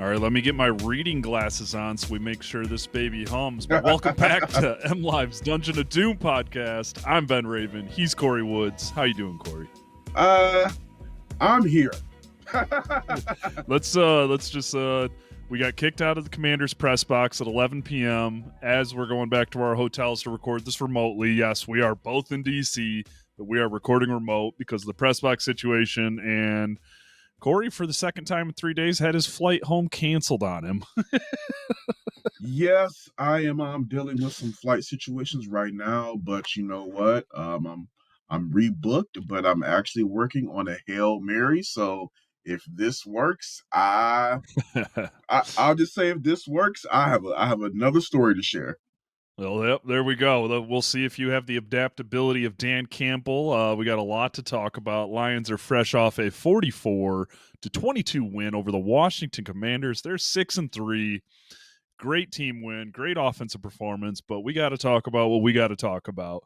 All right, let me get my reading glasses on so we make sure this baby hums. But welcome back to MLive's Dungeon of Doom podcast. I'm Ben Raven. He's Kory Woods. How you doing, Kory? I'm here. Let's just we got kicked out of the Commander's press box at 11 p.m. as we're going back to our hotels to record this remotely. Yes, we are both in DC, but we are recording remote because of the press box situation. And Kory, for the second time in 3 days, had his flight home canceled on him. Yes, I am dealing with some flight situations right now, but you know what? I'm rebooked, but I'm actually working on a Hail Mary. So if this works, I'll just say if this works, I have another story to share. Well, yep, there we go. We'll see if you have the adaptability of Dan Campbell. We got a lot to talk about. Lions are fresh off a 44-22 win over the Washington Commanders. They're 6-3. Great team win, great offensive performance, but we got to talk about what we got to talk about.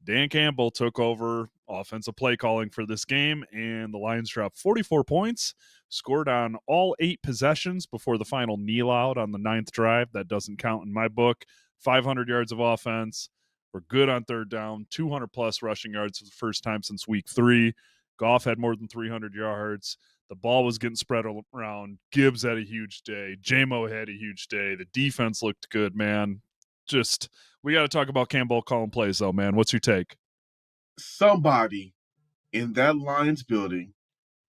Dan Campbell took over offensive play calling for this game, and the Lions dropped 44 points, scored on all 8 possessions before the final kneel out on the 9th drive. That doesn't count in my book. 500 yards of offense. We're good on third down, 200-plus rushing yards for the first time since week 3. Goff had more than 300 yards. The ball was getting spread around. Gibbs had a huge day. J-Mo had a huge day. The defense looked good, man. Just, we got to talk about Campbell calling plays, though, man. What's your take? Somebody in that Lions building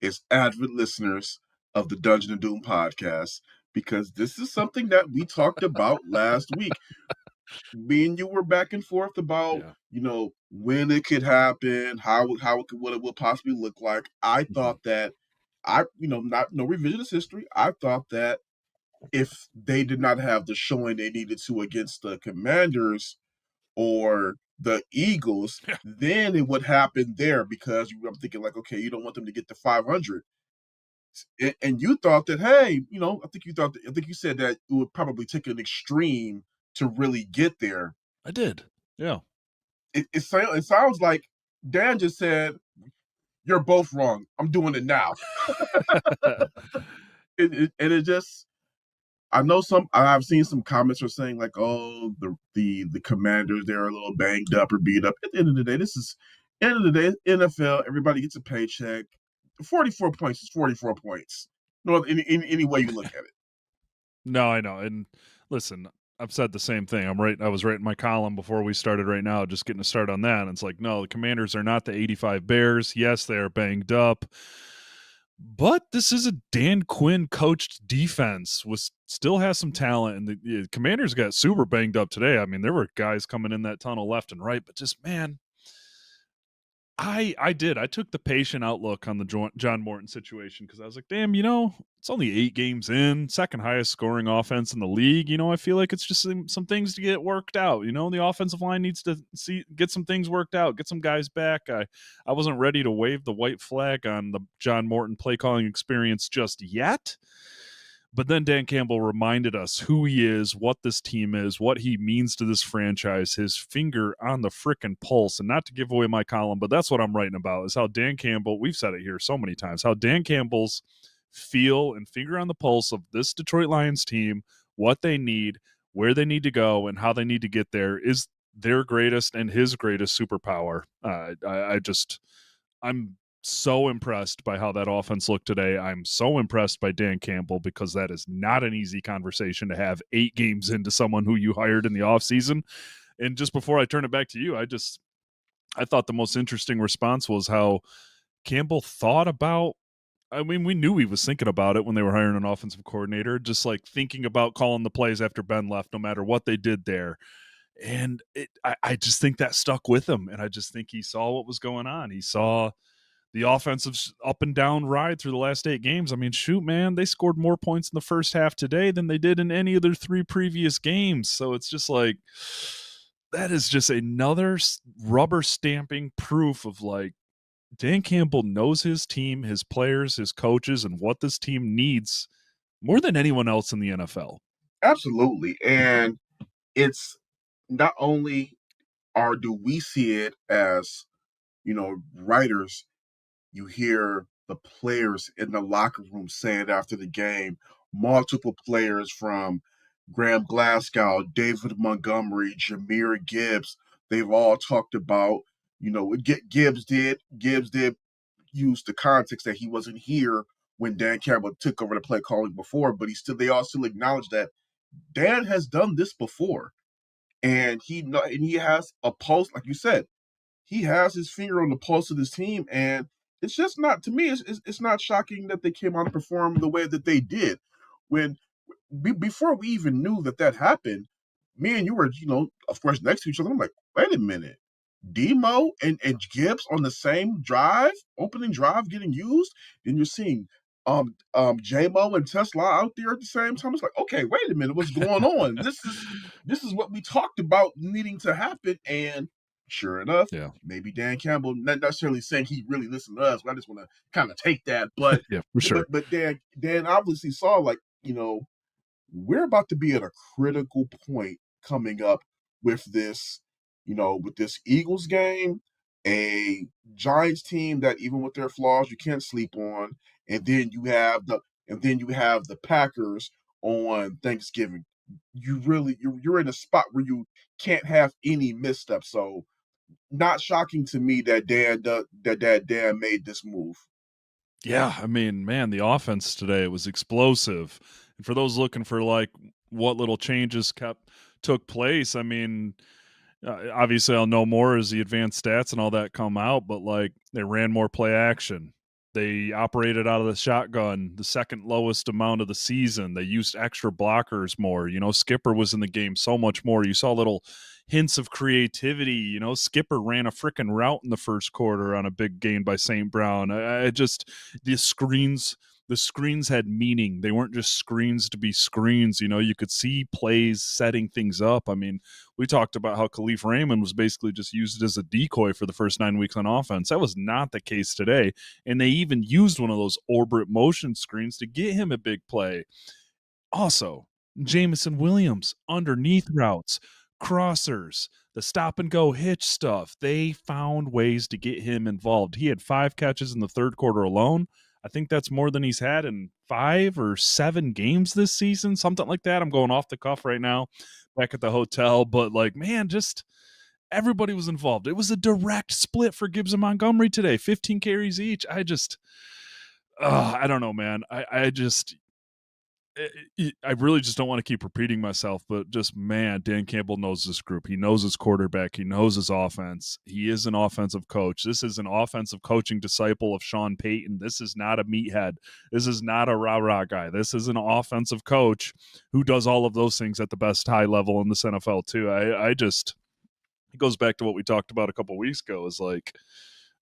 is avid listeners of the Dungeon of Doom podcast, because this is something that we talked about last week. Me and you were back and forth about, when it could happen, what it would possibly look like. I thought that no revisionist history. I thought that if they did not have the showing they needed to against the Commanders or the Eagles, then it would happen there, because I'm thinking like, okay, you don't want them to get to 500. And you thought that, hey, I think you said that it would probably take an extreme to really get there. I did. Yeah. It sounds like Dan just said, you're both wrong. I'm doing it now. And it just, I've seen some comments are saying like, oh, the Commanders, they're a little banged up or beat up. At the end of the day, NFL, everybody gets a paycheck. 44 points is 44 points. No, any way you look at it. No, I know. And listen, I've said the same thing. I was writing my column before we started right now, just getting a start on that. And it's like, no, the Commanders are not the 85 Bears. Yes, they are banged up. But this is a Dan Quinn coached defense still has some talent, and the Commanders got super banged up today. I mean, there were guys coming in that tunnel left and right, but just, man, I took the patient outlook on the John Morton situation, because I was like, damn, it's only 8 games in, second highest scoring offense in the league. I feel like it's just some things to get worked out. The offensive line needs to get some things worked out, get some guys back. I wasn't ready to wave the white flag on the John Morton play calling experience just yet. But then Dan Campbell reminded us who he is, what this team is, what he means to this franchise, his finger on the frickin' pulse. And not to give away my column, but that's what I'm writing about, is how Dan Campbell, we've said it here so many times, how Dan Campbell's feel and finger on the pulse of this Detroit Lions team, what they need, where they need to go, and how they need to get there is their greatest and his greatest superpower. I'm so impressed by how that offense looked today. I'm so impressed by Dan Campbell, because that is not an easy conversation to have 8 games into someone who you hired in the offseason. And just before I turn it back to you, I thought the most interesting response was how Campbell thought about, I mean, we knew he was thinking about it when they were hiring an offensive coordinator, just like thinking about calling the plays after Ben left, no matter what they did there. And I just think that stuck with him. And I just think he saw what was going on. He saw the offensive up and down ride through the last 8 games. I mean, shoot, man, they scored more points in the first half today than they did in any of their 3 previous games. So it's just like, that is just another rubber stamping proof of like, Dan Campbell knows his team, his players, his coaches, and what this team needs more than anyone else in the NFL. Absolutely. And it's not only do we see it as, writers, you hear the players in the locker room say it after the game, multiple players from Graham Glasgow, David Montgomery, Jahmyr Gibbs. They've all talked about, Gibbs did use the context that he wasn't here when Dan Campbell took over the play calling before, but they all still acknowledge that Dan has done this before, and he has a pulse, like you said, he has his finger on the pulse of this team, and it's just not, to me, it's not shocking that they came out and performed the way that they did. When before we even knew that happened, me and you were, of course, next to each other. I'm like, wait a minute, Demo and Gibbs on the same drive, opening drive, getting used. Then you're seeing JMO and Tesla out there at the same time. It's like, okay, wait a minute, what's going on? This is what we talked about needing to happen, and sure enough, Yeah. maybe Dan Campbell, not necessarily saying he really listened to us, but I just want to kind of take that. But Yeah, for sure. but Dan obviously saw, like, we're about to be at a critical point coming up with this Eagles game, a Giants team that, even with their flaws, you can't sleep on, and then you have the Packers on Thanksgiving. You're in a spot where you can't have any missteps. So, not shocking to me that Dan made this move. Yeah, I mean, man, the offense today was explosive. And for those looking for like what little changes took place, I mean, obviously I'll know more as the advanced stats and all that come out, but like they ran more play action. They operated out of the shotgun, the second lowest amount of the season. They used extra blockers more. Skipper was in the game so much more. You saw little hints of creativity. Skipper ran a freaking route in the first quarter on a big gain by St. Brown. I just the screens had meaning. They weren't just screens to be screens. You could see plays setting things up. I mean, we talked about how Khalif Raymond was basically just used as a decoy for the first 9 weeks on offense. That was not the case today. And they even used one of those orbit motion screens to get him a big play. Also, Jamison Williams, underneath routes, crossers, the stop and go hitch stuff. They found ways to get him involved. He had 5 catches in the third quarter alone. I think that's more than he's had in 5 or 7 games this season, something like that. I'm going off the cuff right now back at the hotel, but like, man, just everybody was involved. It was a direct split for Gibbs and Montgomery today, 15 carries each. I don't know, man. I really just don't want to keep repeating myself, but just, man, Dan Campbell knows this group. He knows his quarterback. He knows his offense. He is an offensive coach. This is an offensive coaching disciple of Sean Payton. This is not a meathead. This is not a rah-rah guy. This is an offensive coach who does all of those things at the best high level in this NFL too. It goes back to what we talked about a couple weeks ago, is like,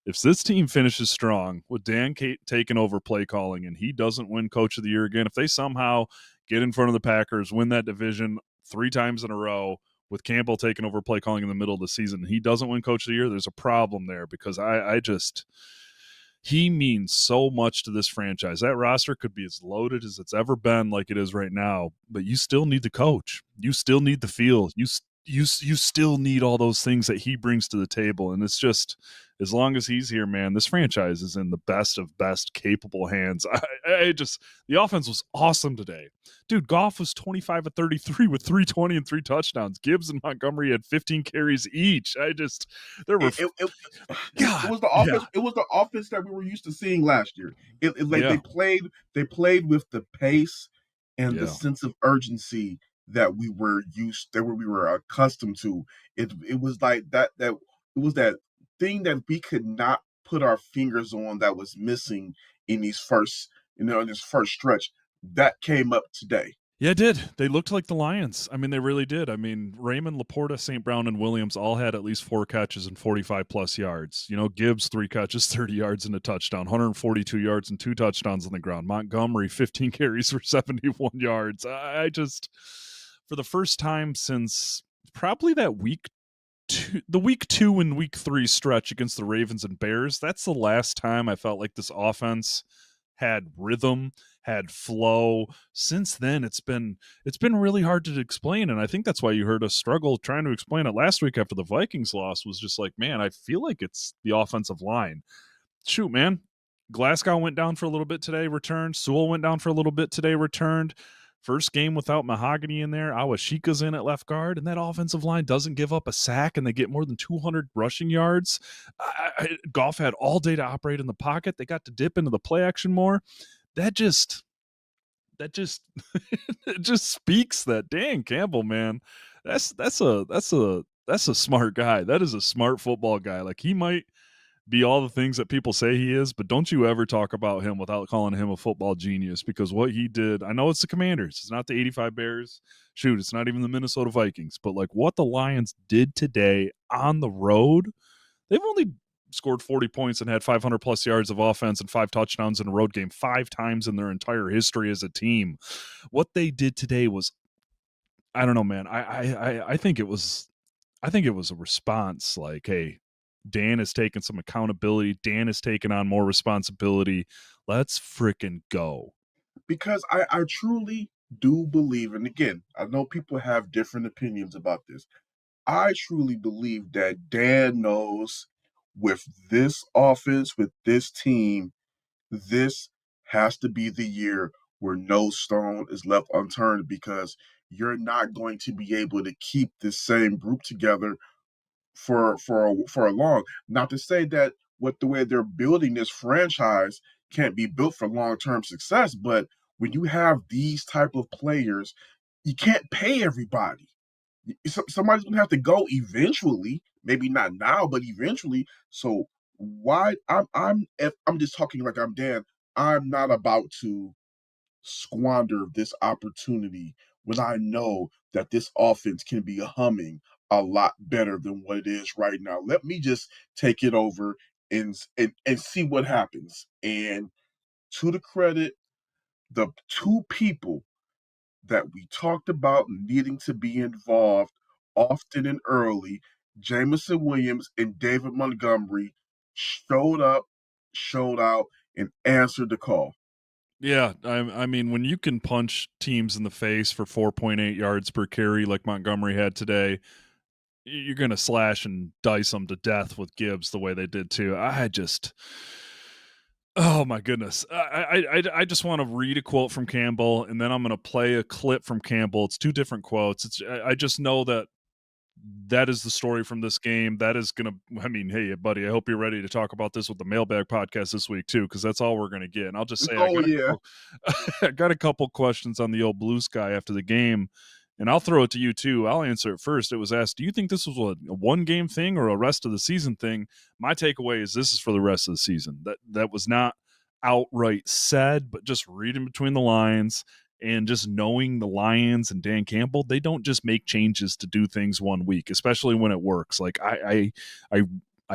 if this team finishes strong with Dan taking over play calling and he doesn't win Coach of the Year again, if they somehow get in front of the Packers, win that division 3 times in a row with Campbell taking over play calling in the middle of the season, he doesn't win Coach of the Year, there's a problem there, because he means so much to this franchise. That roster could be as loaded as it's ever been, like it is right now, but you still need the coach. You still need the feel. You still need all those things that he brings to the table. And it's just, as long as he's here, man, this franchise is in the best of best capable hands. The offense was awesome today. Dude, Goff was 25 of 33 with 320 and 3 touchdowns. Gibbs and Montgomery had 15 carries each. There were It was the offense. Yeah. It was the offense that we were used to seeing last year. They played with the pace and the sense of urgency that we were accustomed to. It was like that it was that thing that we could not put our fingers on that was missing in this first stretch. That came up today. Yeah, it did. They looked like the Lions. I mean, they really did. I mean, Raymond, Laporta, St. Brown, and Williams all had at least 4 catches and 45-plus yards. Gibbs, 3 catches, 30 yards and a touchdown, 142 yards and 2 touchdowns on the ground. Montgomery, 15 carries for 71 yards. For the first time since probably that week 2 and week 3 stretch against the Ravens and Bears, that's the last time I felt like this offense had rhythm, had flow. Since then, it's been really hard to explain, and I think that's why you heard us struggle trying to explain it last week after the Vikings loss. Was just like, man, I feel like it's the offensive line. Shoot, man, Glasgow went down for a little bit today, returned. Sewell went down for a little bit today, returned. First game without Mahogany in there. Awashika's in at left guard, and that offensive line doesn't give up a sack, and they get more than 200 rushing yards. Goff had all day to operate in the pocket. They got to dip into the play action more. That just it just speaks that Dan Campbell, man. That's a smart guy. That is a smart football guy. Like, he might be all the things that people say he is, but don't you ever talk about him without calling him a football genius, because what he did, I know it's the Commanders, it's not the 85 Bears, shoot, it's not even the Minnesota Vikings, but like what the Lions did today on the road, they've only scored 40 points and had 500 plus yards of offense and 5 touchdowns in a road game 5 times in their entire history as a team. What they did today was, I don't know, man. I think it was a response like, hey, Dan has taken some accountability. Dan has taken on more responsibility. Let's frickin' go. Because I truly do believe, and again, I know people have different opinions about this. I truly believe that Dan knows with this offense, with this team, this has to be the year where no stone is left unturned, because you're not going to be able to keep the same group together for a long. Not to say that with the way they're building this franchise can't be built for long-term success, but when you have these type of players, you can't pay everybody. Somebody's gonna have to go eventually. Maybe not now, but eventually. So why if I'm just talking like I'm Dan. I'm not about to squander this opportunity when I know that this offense can be humming a lot better than what it is right now. Let me just take it over and see what happens. And to the credit, the two people that we talked about needing to be involved often and early, Jameson Williams and David Montgomery, showed up, showed out, and answered the call. Yeah, I mean, when you can punch teams in the face for 4.8 yards per carry like Montgomery had today, you're going to slash and dice them to death with Gibbs the way they did too. Oh my goodness. I just want to read a quote from Campbell, and then I'm going to play a clip from Campbell. It's 2 different quotes. I just know that is the story from this game. That is going to, I mean, hey, buddy, I hope you're ready to talk about this with the mailbag podcast this week too, because that's all we're going to get. And I'll just say, Oh yeah. I got a couple questions on the old blue sky after the game, and I'll throw it to you too. I'll answer it first. It was asked, do you think this was a one game thing or a rest of the season thing? My takeaway is this is for the rest of the season. That was not outright said, but just reading between the lines and just knowing the Lions and Dan Campbell, they don't just make changes to do things one week, especially when it works. Like I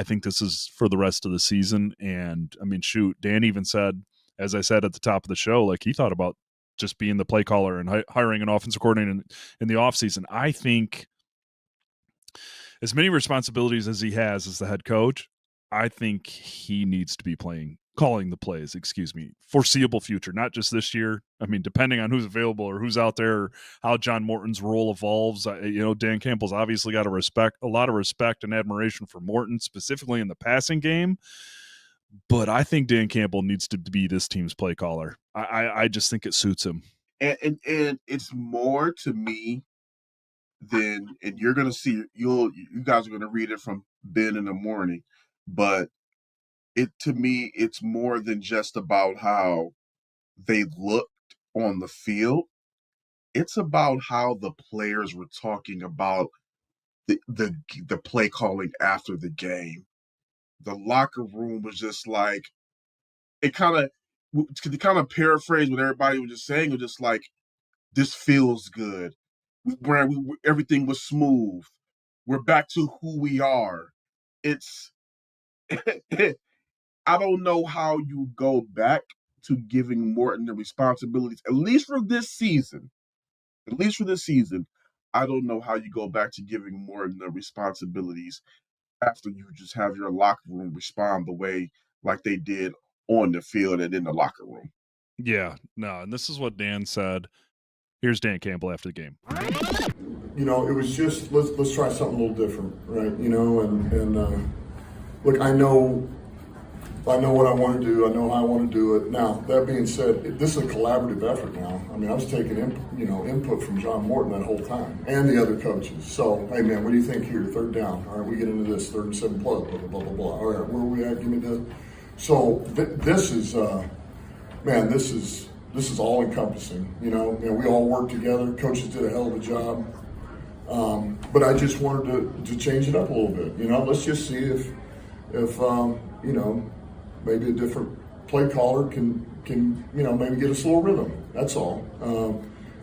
think this is for the rest of the season. And I mean, shoot, Dan even said, as I said at the top of the show, like he thought about just being the play caller and hiring an offensive coordinator in the offseason. I think as many responsibilities as he has as the head coach, I think he needs to be calling the plays, foreseeable future, not just this year. I mean, depending on who's available or who's out there, or how John Morton's role evolves. Dan Campbell's obviously got a lot of respect and admiration for Morton, specifically in the passing game. But I think Dan Campbell needs to be this team's play caller. I just think it suits him. And it's more to me than, and you're gonna see, you guys are gonna read it from Ben in the morning, but to me, it's more than just about how they looked on the field. It's about how the players were talking about the play calling after the game. The locker room was just like, it kind of paraphrase what everybody was just saying. It was just like, this feels good. Everything was smooth. We're back to who we are. It's I don't know how you go back to giving Morton the responsibilities, at least for this season. At least for this season, I don't know how you go back to giving Morton the responsibilities after you just have your locker room respond the way like they did on the field and in the locker room. Yeah, no, and this is what Dan said. Here's Dan Campbell after the game. It was just let's try something a little different, right? And look, I know I know what I want to do. I know how I want to do it. Now, that being said, this is a collaborative effort now. I mean, I was taking input from John Morton that whole time and the other coaches. So, hey, man, what do you think here? Third down. All right, we get into this. 3rd and 7 plus, blah, blah, blah, blah, blah. All right, where are we at? Give me this. So, this is, man, this is all encompassing. You know, we all work together. Coaches did a hell of a job. But I just wanted to change it up a little bit. You know, let's just see if you know, maybe a different play caller can maybe get a slow rhythm. That's all.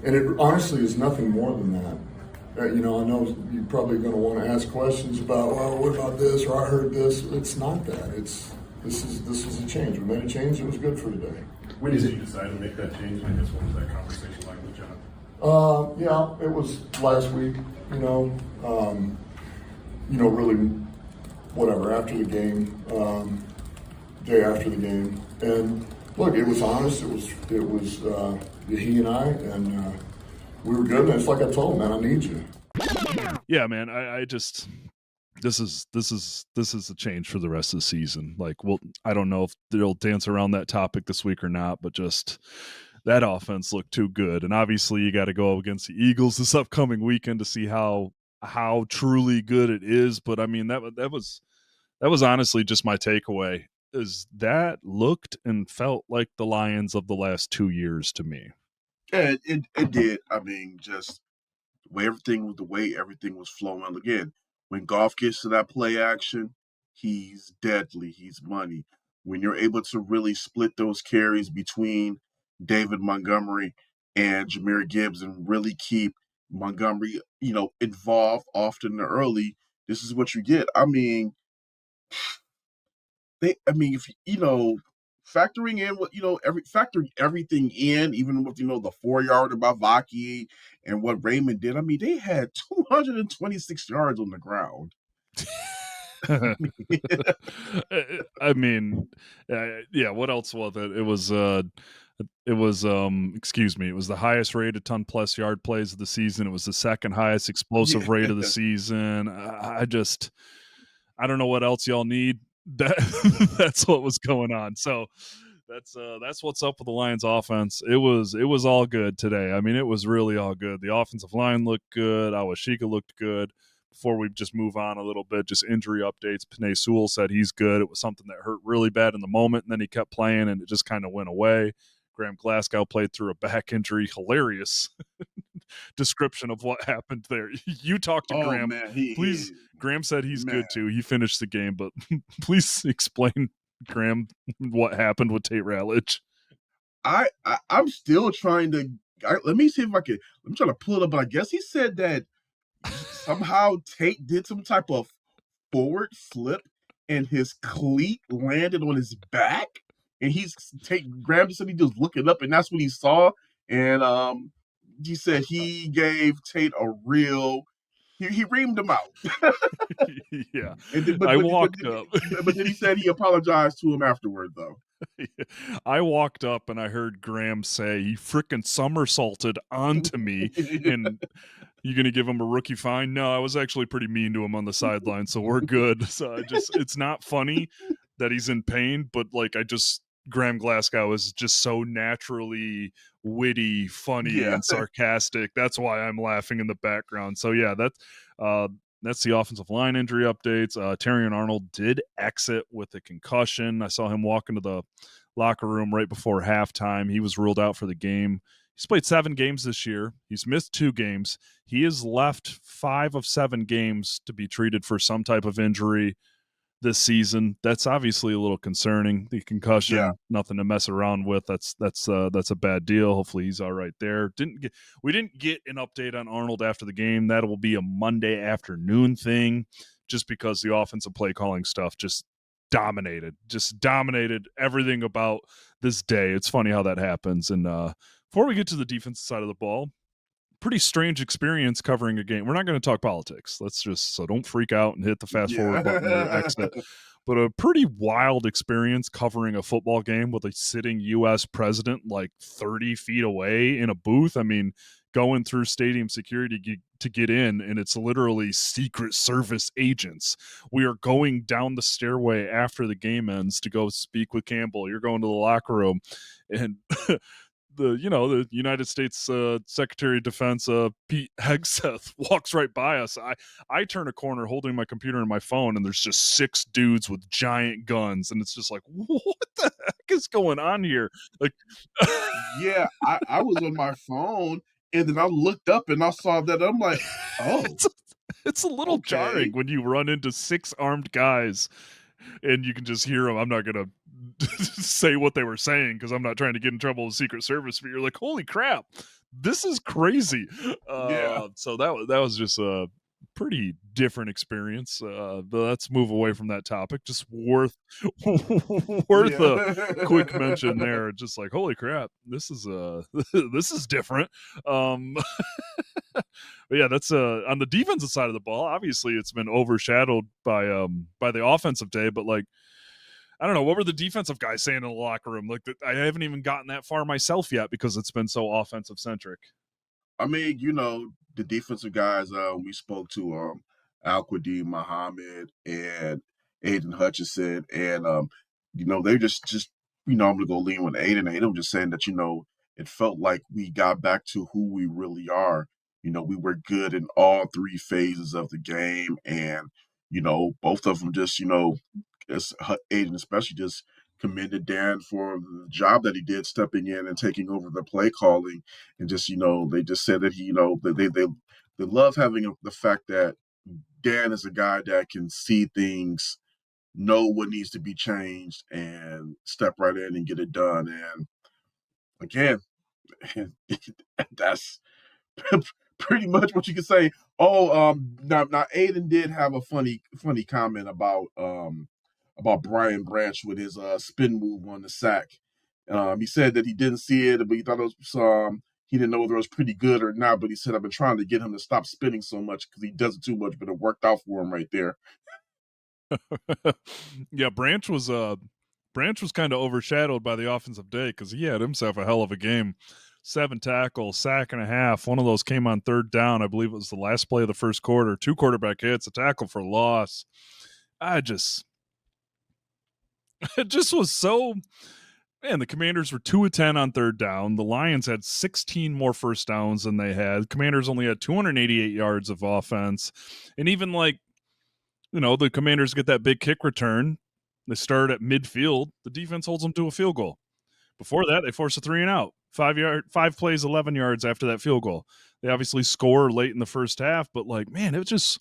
And it honestly is nothing more than that. You know, I know you're probably going to want to ask questions about, well, what about this, or I heard this. It's not that. This is a change. We made a change. It was good for today. When did you decide to make that change? I guess what was that conversation like with John? Yeah, it was last week. Really, whatever, after the game, day after the game, and look, it was honest. It was he and I, and we were good. And it's like I told him, man, I need you. Yeah, man, I just this is a change for the rest of the season. Like, well, I don't know if they'll dance around that topic this week or not, but just that offense looked too good. And obviously you got to go against the Eagles this upcoming weekend to see how truly good it is. But I mean, that was honestly just my takeaway, is that looked and felt like the Lions of the last 2 years to me. Yeah, it did. I mean, just the way everything was flowing. Again, when Goff gets to that play action, he's deadly. He's money. When you're able to really split those carries between David Montgomery and Jahmyr Gibbs and really keep Montgomery, involved often early, this is what you get. I mean, if factoring in what factoring everything in, even with the 4-yarder by Vaki and what Raymond did. I mean, they had 226 yards on the ground. I mean, yeah. What else was it? It was the highest rated ton plus yard plays of the season. It was the second highest explosive rate of the season. I don't know what else y'all need. That's what was going on. So that's what's up with the Lions offense. It was all good today. I mean, it was really all good. The offensive line looked good. Awashika looked good. Before we just move on a little bit, just injury updates. Penei Sewell said he's good. It was something that hurt really bad in the moment, and then he kept playing, and it just kind of went away. Graham Glasgow played through a back injury. Hilarious description of what happened there. You talked to Graham. Man, please. Graham said he's good too. He finished the game, but please explain, Graham, what happened with Tate Ratledge. I'm still trying to. Let me see if I can. I'm trying to pull it up, but I guess he said that somehow Tate did some type of forward flip and his cleat landed on his back, and Graham said he just looking up and that's what he saw, and he said he gave Tate a real. He reamed him out. Yeah, I walked up, but then he said he apologized to him afterward, though. I walked up and I heard Graham say he frickin' somersaulted onto me, and you gonna give him a rookie fine? No, I was actually pretty mean to him on the sideline, so we're good. So it's not funny that he's in pain, but Graham Glasgow is just so naturally witty, funny, and sarcastic. That's why I'm laughing in the background. So yeah, that's the offensive line injury updates. Terrion Arnold did exit with a concussion. I saw him walk into the locker room right before halftime. He was ruled out for the game. He's played 7 games this year. He's missed 2 games. He has left 5 of 7 games to be treated for some type of injury this season. That's obviously a little concerning. The concussion, nothing to mess around with. That's a bad deal. Hopefully he's all right there. We didn't get an update on Arnold after the game. That will be a Monday afternoon thing, just because the offensive play calling stuff just dominated everything about this day. It's funny how that happens. And before we get to the defensive side of the ball, pretty strange experience covering a game. We're not going to talk politics. So don't freak out and hit the fast forward button or exit. But a pretty wild experience covering a football game with a sitting U.S. president like 30 feet away in a booth. I mean, going through stadium security to get in, and it's literally Secret Service agents. We are going down the stairway after the game ends to go speak with Campbell. You're going to the locker room, and the United States Secretary of Defense Pete Hegseth walks right by us. I turn a corner holding my computer and my phone, and there's just 6 dudes with giant guns, and it's just like, what the heck is going on here? Like, Yeah, I was on my phone, and then I looked up and I saw that. I'm like, oh, it's a little okay. jarring when you run into 6 armed guys and you can just hear them. I'm not gonna say what they were saying because I'm not trying to get in trouble with Secret Service, but you're like, holy crap, this is crazy. Yeah. So that was just a pretty different experience. But let's move away from that topic. Just worth a quick mention there. Just like, holy crap, this is this is different. But yeah, that's on the defensive side of the ball. Obviously, it's been overshadowed by the offensive day, but like, I don't know, what were the defensive guys saying in the locker room? Like, I haven't even gotten that far myself yet because it's been so offensive centric. I mean, the defensive guys we spoke to Al-Qadim Muhammad and Aiden Hutchinson, and they just I'm gonna go lean with Aiden. Aiden just saying that it felt like we got back to who we really are. We were good in all 3 phases of the game, and both of them just Aiden especially just commended Dan for the job that he did stepping in and taking over the play calling, and just they just said that he they love having the fact that Dan is a guy that can see things, know what needs to be changed, and step right in and get it done. And again, that's pretty much what you can say. Now Aiden did have a funny comment about Brian Branch with his spin move on the sack. He said that he didn't see it, but he thought it was he didn't know whether it was pretty good or not. But he said, I've been trying to get him to stop spinning so much because he does it too much, but it worked out for him right there. Yeah, Branch was kind of overshadowed by the offensive day because he had himself a hell of a game. 7 tackles, sack and a half. One of those came on 3rd down. I believe it was the last play of the first quarter. 2 quarterback hits, a tackle for loss. It just was so. Man, the Commanders were 2 of 10 on 3rd down. The Lions had 16 more first downs than they had. Commanders only had 288 yards of offense. And even the Commanders get that big kick return. They start at midfield. The defense holds them to a field goal. Before that, they force a 3 and out. 5 plays, 11 yards after that field goal. They obviously score late in the first half, but it was just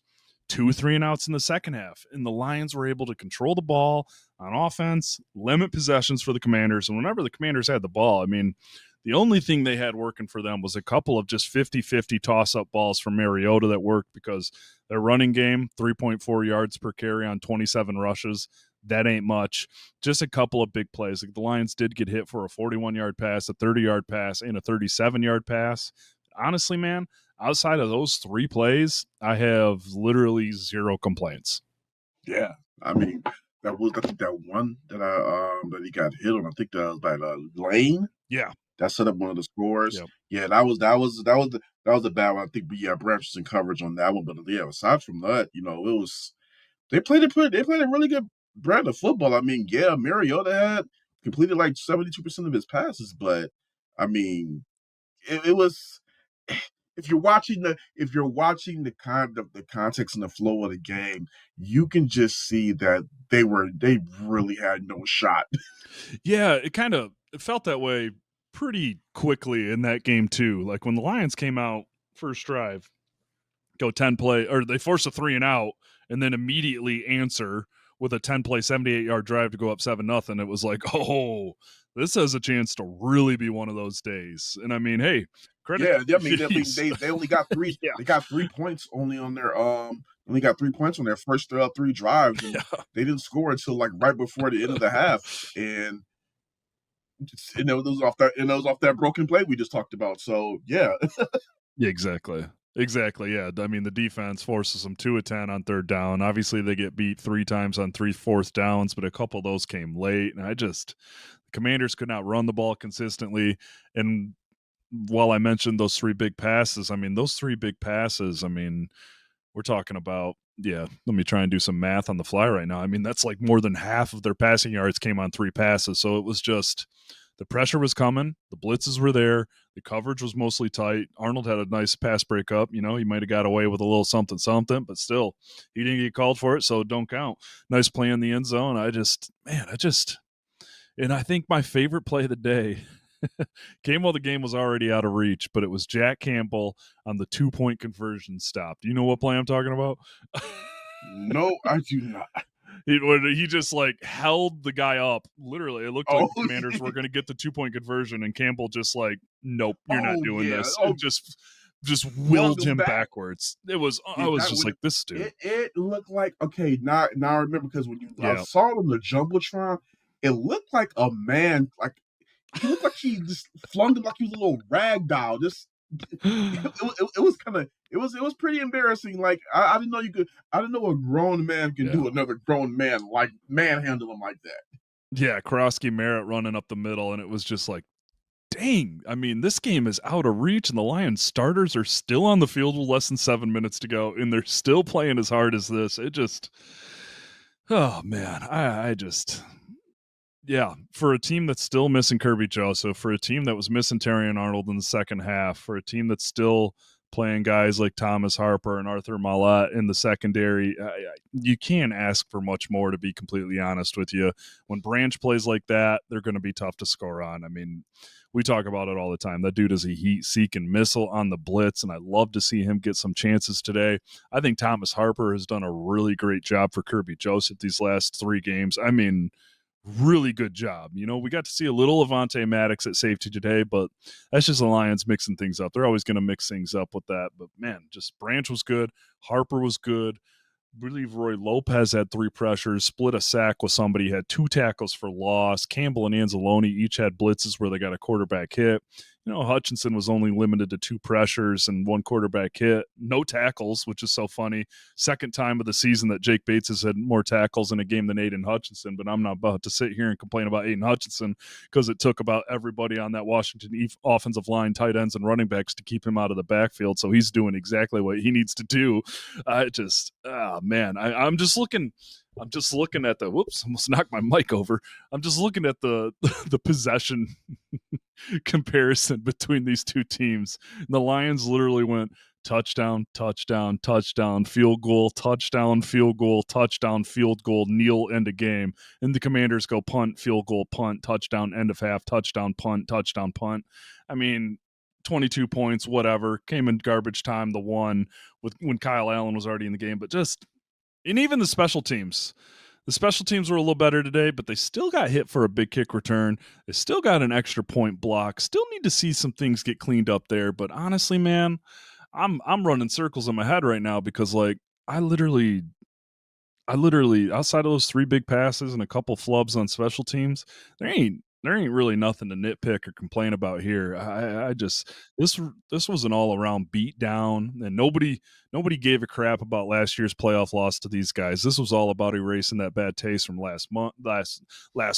2 3 and outs in the second half. And the Lions were able to control the ball on offense, limit possessions for the Commanders. And whenever the Commanders had the ball, the only thing they had working for them was a couple of just 50-50 toss-up balls from Mariota that worked because their running game, 3.4 yards per carry on 27 rushes. That ain't much. Just a couple of big plays. Like the Lions did get hit for a 41-yard pass, a 30-yard pass, and a 37-yard pass. Honestly, man, outside of those 3 plays, I have literally 0 complaints. Yeah, that was that one that that he got hit on. I think that was by Lane. Yeah, that set up one of the scores. Yep. Yeah, that was the bad one. I think, but yeah, Branch was in coverage on that one. But yeah, aside from that, it was they played a really good brand of football. Yeah, Mariota had completed like 72% of his passes, but it was. If you're watching the kind of the context and the flow of the game, you can just see that they really had no shot. Yeah, it felt that way pretty quickly in that game too. Like when the Lions came out first drive, go 10 play, or they force a 3 and out, and then immediately answer with a 10 play 78-yard drive to go up 7-0. It was like, oh, this has a chance to really be one of those days. And hey, credit. Yeah, they only got 3. Yeah. They got 3 points only on their only got 3 points on their first 3 drives, and they didn't score until like right before the end of the half, and it was off that broken play we just talked about. So yeah. Yeah, exactly. Yeah, the defense forces them 2 of 10 on 3rd down. Obviously, they get beat 3 times on 3 4th downs, but a couple of those came late, and the Commanders could not run the ball consistently. And while I mentioned those 3 big passes, I mean, those 3 big passes, I mean, we're talking about, let me try and do some math on the fly right now. I mean, that's like more than half of their passing yards came on 3 passes. So it was just, the pressure was coming, the blitzes were there, the coverage was mostly tight. Arnold had a nice pass breakup. He might have got away with a little something, but still, he didn't get called for it, so it don't count. Nice play in the end zone. And I think my favorite play of the day came while the game was already out of reach, but it was Jack Campbell on the 2-point conversion stop. Do you know what play I'm talking about? No, I do not. He just like held the guy up. Literally, it looked like the Commanders were going to get the 2-point conversion, and Campbell just like, nope, you're not doing this. And just willed him backwards. It was. I was just like, this dude. It looked like, okay. Now I remember, because when I saw him the jumbotron, it looked like a man. Like he looked like he just flung him like he was a little rag doll. Just it was kind of it was pretty embarrassing. Like I didn't know you could. I didn't know a grown man can do another grown man, like manhandle him like that. Yeah, Karofsky Merritt running up the middle, and it was just like, dang. I mean, this game is out of reach, and the Lions starters are still on the field with less than 7 minutes to go, and they're still playing as hard as this. It just, oh man, I just. Yeah, for a team that's still missing Kirby Joseph, for a team that was missing Terrion Arnold in the second half, for a team that's still playing guys like Thomas Harper and Arthur Mallette in the secondary, you can't ask for much more, to be completely honest with you. When Branch plays like that, they're going to be tough to score on. I mean, we talk about it all the time. That dude is a heat-seeking missile on the blitz, and I'd love to see him get some chances today. I think Thomas Harper has done a really great job for Kirby Joseph these last 3 games. I mean, really good job. We got to see a little Avonte Maddox at safety today, but that's just the Lions mixing things up. They're always going to mix things up with that. But man, just Branch was good. Harper was good. I believe Roy Lopez had 3 pressures, split a sack with somebody, had 2 tackles for loss. Campbell and Anzalone each had blitzes where they got a quarterback hit. Hutchinson was only limited to 2 pressures and 1 quarterback hit. No tackles, which is so funny. Second time of the season that Jake Bates has had more tackles in a game than Aiden Hutchinson, but I'm not about to sit here and complain about Aiden Hutchinson, because it took about everybody on that Washington offensive line, tight ends and running backs, to keep him out of the backfield. So he's doing exactly what he needs to do. I'm just looking at the, whoops, almost knocked my mic over. I'm just looking at the possession comparison between these two teams. The Lions literally went touchdown, touchdown, touchdown, field goal, touchdown, field goal, touchdown, field goal, kneel, end of game. And the Commanders go punt, field goal, punt, touchdown, end of half, touchdown, punt, touchdown, punt. I mean, 22 points, whatever, came in garbage time, the one when Kyle Allen was already in the game. But and even the special teams were a little better today, but they still got hit for a big kick return. They still got an extra point block. Still need to see some things get cleaned up there. But honestly, man, I'm running circles in my head right now, because like I literally outside of those 3 big passes and a couple flubs on special teams, there ain't really nothing to nitpick or complain about here. I just, this was an all around beat down, and nobody gave a crap about last year's playoff loss to these guys. This was all about erasing that bad taste from last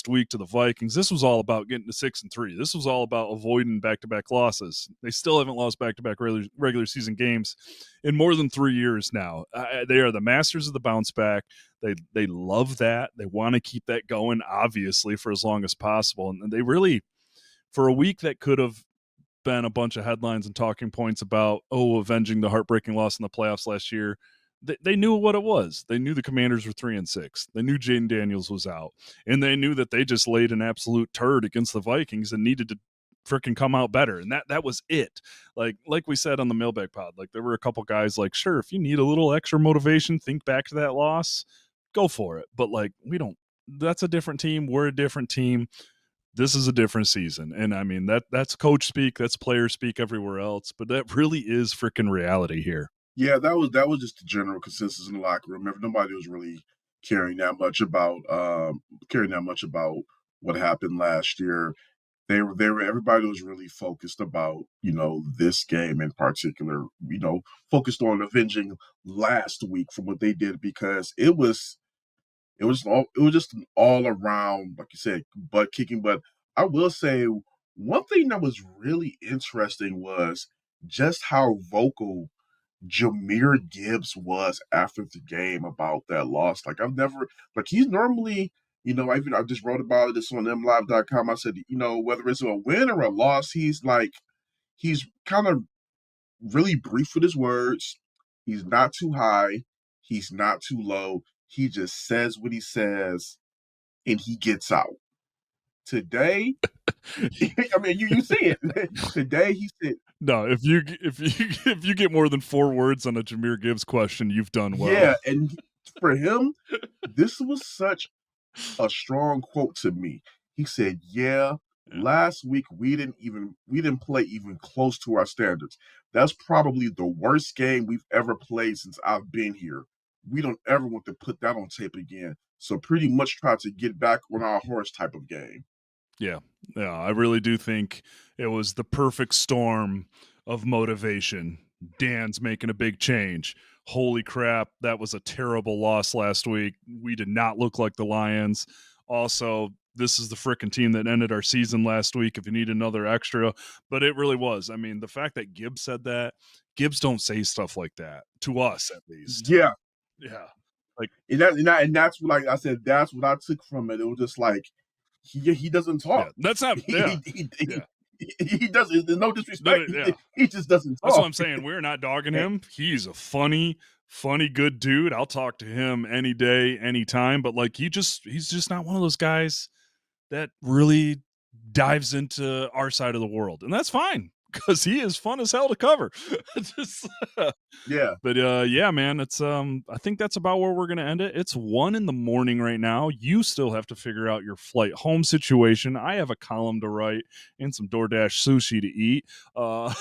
week to the Vikings. This was all about getting to 6-3. This was all about avoiding back-to-back losses. They still haven't lost back-to-back regular season games in more than 3 years now. They are the masters of the bounce back. They love that. They want to keep that going, obviously, for as long as possible. And they really, for a week that could have been a bunch of headlines and talking points about, avenging the heartbreaking loss in the playoffs last year, they knew what it was. They knew the Commanders were 3-6. They knew Jaden Daniels was out. And they knew that they just laid an absolute turd against the Vikings and needed to freaking come out better. And that was it. Like we said on the mailbag pod, like there were a couple guys like, sure, if you need a little extra motivation, think back to that loss, go for it. But like, that's a different team. We're a different team. This is a different season. And I mean, that's coach speak, that's player speak everywhere else, but that really is freaking reality here. Yeah, that was just the general consensus in the locker room. Nobody was really caring that much about what happened last year. Everybody was really focused about, this game in particular, focused on avenging last week from what they did, because it was just an all around, like you said, butt kicking. But I will say, one thing that was really interesting was just how vocal Jahmyr Gibbs was after the game about that loss. Like he's normally, I just wrote about this on MLive.com. I said, whether it's a win or a loss, he's kind of really brief with his words. He's not too high. He's not too low. He just says what he says and he gets out. Today, I mean, you see it. Today he said, no, if you get more than 4 words on a Jahmyr Gibbs question, you've done well. Yeah, and for him, this was such a strong quote to me. He said, yeah, last week we didn't play even close to our standards. That's probably the worst game we've ever played since I've been here. We don't ever want to put that on tape again. So pretty much try to get back on our horse type of game. Yeah, I really do think it was the perfect storm of motivation. Dan's making a big change. Holy crap, that was a terrible loss last week. We did not look like the Lions. Also, this is the frickin' team that ended our season last week if you need another extra. But it really was. I mean, the fact that Gibbs said that, Gibbs don't say stuff like that, to us at least. Yeah. Yeah. And that's what, like I said, that's what I took from it. It was just like, he doesn't talk. Yeah, that's not. Yeah, he doesn't. There's no disrespect. He just doesn't talk. That's what I'm saying. We're not dogging him. He's a funny, good dude. I'll talk to him any day, anytime. But like, he's just not one of those guys that really dives into our side of the world, and that's fine because he is fun as hell to cover. Yeah. But yeah, man, it's I think that's about where we're gonna end it. It's 1 a.m. right now. You still have to figure out your flight home situation. I have a column to write and some DoorDash sushi to eat. Oh,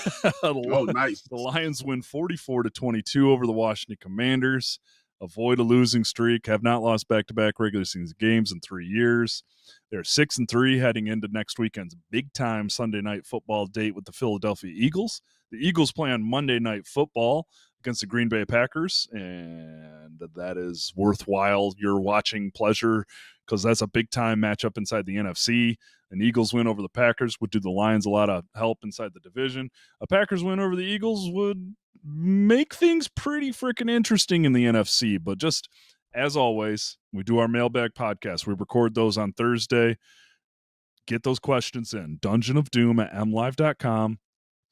nice. The Lions win 44-22 over the Washington Commanders. Avoid a losing streak. Have not lost back-to-back regular season games in 3 years. They're 6-3 heading into next weekend's big-time Sunday night football date with the Philadelphia Eagles. The Eagles play on Monday Night Football against the Green Bay Packers, and that is worthwhile your watching pleasure because that's a big-time matchup inside the NFC. An Eagles win over the Packers would do the Lions a lot of help inside the division. A Packers win over the Eagles would make things pretty freaking interesting in the NFC, but just as always, we do our mailbag podcast. We record those on Thursday. Get those questions in. dungeonofdoom@mlive.com.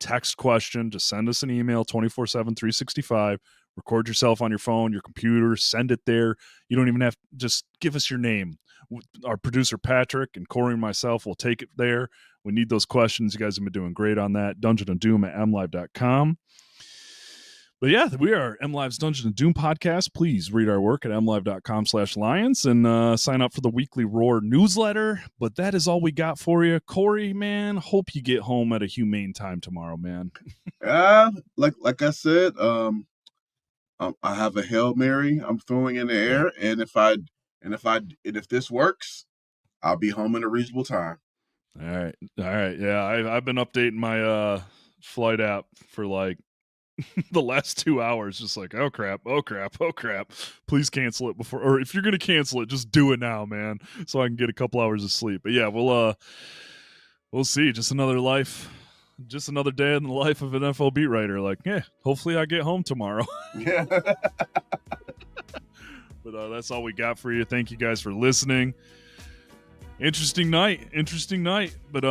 Text question. Just send us an email 24/7, 365. Record yourself on your phone, your computer. Send it there. You don't even have to just give us your name. Our producer Patrick and Kory and myself will take it there. We need those questions. You guys have been doing great on that. dungeonofdoom@mlive.com. But yeah, we are MLive's Dungeon and Doom podcast. Please read our work at mlive.com/lions and sign up for the weekly Roar newsletter. But that is all we got for you. Kory, man, hope you get home at a humane time tomorrow, man. Like I said, I have a Hail Mary I'm throwing in the air, and if this works, I'll be home in a reasonable time. All right. Yeah, I've been updating my flight app for like the last 2 hours, just like, oh crap, please cancel it before, or if you're gonna cancel it, just do it now, man, so I can get a couple hours of sleep. But yeah, we'll see. Just another day in the life of an NFL beat writer. Like, hopefully I get home tomorrow. Yeah. But that's all we got for you. Thank you guys for listening. Interesting night, but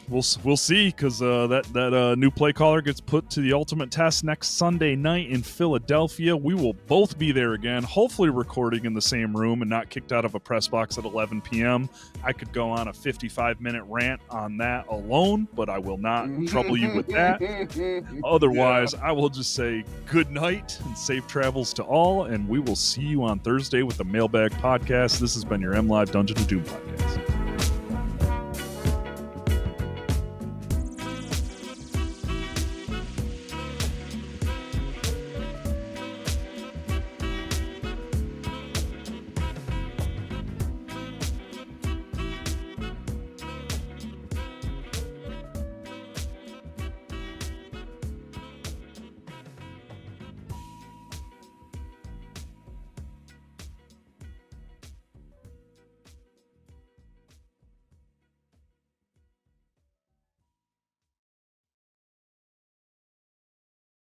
we'll see because that new play caller gets put to the ultimate test next Sunday night in Philadelphia. We will both be there again, hopefully recording in the same room and not kicked out of a press box at 11 p.m. I could go on a 55-minute rant on that alone, but I will not trouble you with that. Otherwise, I will just say good night and safe travels to all, and we will see you on Thursday with the Mailbag Podcast. This has been your MLive Dungeon and Doom podcast.